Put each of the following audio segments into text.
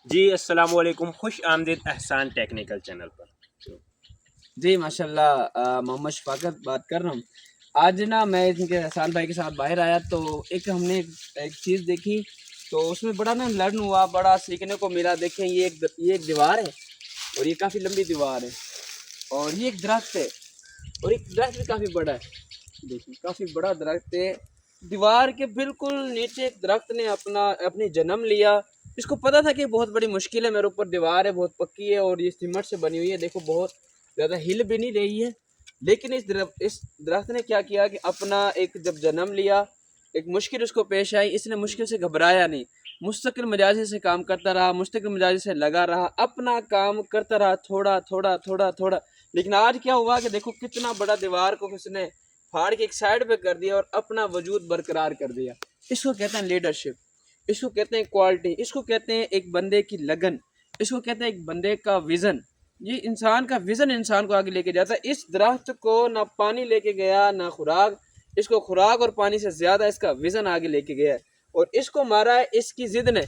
جی السلام علیکم، خوش آمدید احسان ٹیکنیکل چینل پر۔ جی ماشاءاللہ، محمد شفاقت بات کر رہا ہوں۔ آج نا میں ان کے احسان بھائی کے ساتھ باہر آیا تو ہم نے ایک چیز دیکھی تو اس میں بڑا نا لرن ہوا، بڑا سیکھنے کو ملا۔ دیکھیں یہ ایک دیوار ہے اور یہ کافی لمبی دیوار ہے، اور یہ ایک درخت ہے اور ایک درخت بھی کافی بڑا ہے۔ دیکھیں کافی بڑا درخت ہے، دیوار کے بالکل نیچے ایک درخت نے اپنی جنم لیا۔ اس کو پتا تھا کہ بہت بڑی مشکل ہے، میرے اوپر دیوار ہے، بہت پکی ہے اور یہ سیمنٹ سے بنی ہوئی ہے، دیکھو بہت زیادہ ہل بھی نہیں رہی ہے۔ لیکن اس درخت نے کیا کیا کہ اپنا ایک جب جنم لیا، ایک مشکل اس کو پیش آئی، اس نے مشکل سے گھبرایا نہیں، مستقل مزاجی سے کام کرتا رہا، مستقل مزاجی سے لگا رہا، اپنا کام کرتا رہا، تھوڑا تھوڑا تھوڑا تھوڑا۔ لیکن آج کیا ہوا کہ دیکھو کتنا بڑا دیوار کو اس نے پھاڑ کے ایک سائڈ پہ کر دیا اور اپنا وجود برقرار کر دیا۔ اس کو کہتے ہیں لیڈرشپ، اس کو کہتے ہیں کوالٹی، اس کو کہتے ہیں ایک بندے کی لگن، اس کو کہتے ہیں ایک بندے کا ویژن۔ یہ انسان کا ویژن انسان کو آگے لے کے جاتا ہے۔ اس درخت کو نہ پانی لے کے گیا نہ خوراک، اس کو خوراک اور پانی سے زیادہ اس کا ویژن آگے لے کے گیا ہے، اور اس کو مارا ہے اس کی ضد نے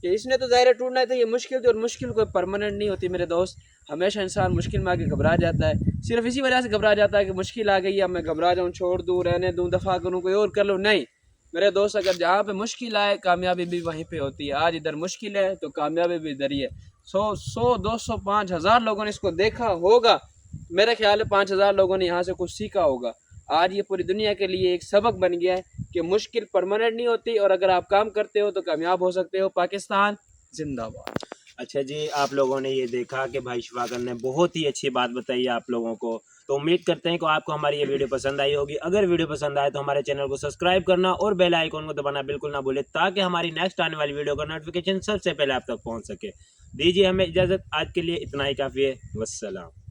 کہ اس نے تو ظاہر ٹوٹنا تھا، یہ مشکل تھی، اور مشکل کوئی پرماننٹ نہیں ہوتی میرے دوست۔ ہمیشہ انسان مشکل میں آگے گھبرا جاتا ہے، صرف اسی وجہ سے گھبرا جاتا ہے کہ مشکل آ گئی ہے، اب میں گھبرا جاؤں، چھوڑ دوں، رہنے دوں، دفع کروں، کوئی اور کر لوں۔ نہیں میرے دوست، اگر جہاں پہ مشکل آئے کامیابی بھی وہیں پہ ہوتی ہے۔ آج ادھر مشکل ہے تو کامیابی بھی ادھر ہی ہے۔ 100 200 5000 لوگوں نے اس کو دیکھا ہوگا، میرے خیال ہے 5000 لوگوں نے یہاں سے کچھ سیکھا ہوگا۔ آج یہ پوری دنیا کے لیے ایک سبق بن گیا ہے کہ مشکل پرماننٹ نہیں ہوتی، اور اگر آپ کام کرتے ہو تو کامیاب ہو سکتے ہو۔ پاکستان زندہ باد۔ اچھا جی، آپ لوگوں نے یہ دیکھا کہ بھائی شفاقت نے بہت ہی اچھی بات بتائی ہے آپ لوگوں کو، تو امید کرتے ہیں کہ آپ کو ہماری یہ ویڈیو پسند آئی ہوگی۔ اگر ویڈیو پسند آئے تو ہمارے چینل کو سبسکرائب کرنا اور بیل آئیکن کو دبانا بالکل نہ بھولے، تاکہ ہماری نیکسٹ آنے والی ویڈیو کا نوٹیفیکیشن سب سے پہلے آپ تک پہنچ سکے۔ دیجیے ہمیں اجازت، آج کے لیے اتنا ہی کافی ہے۔ والسلام۔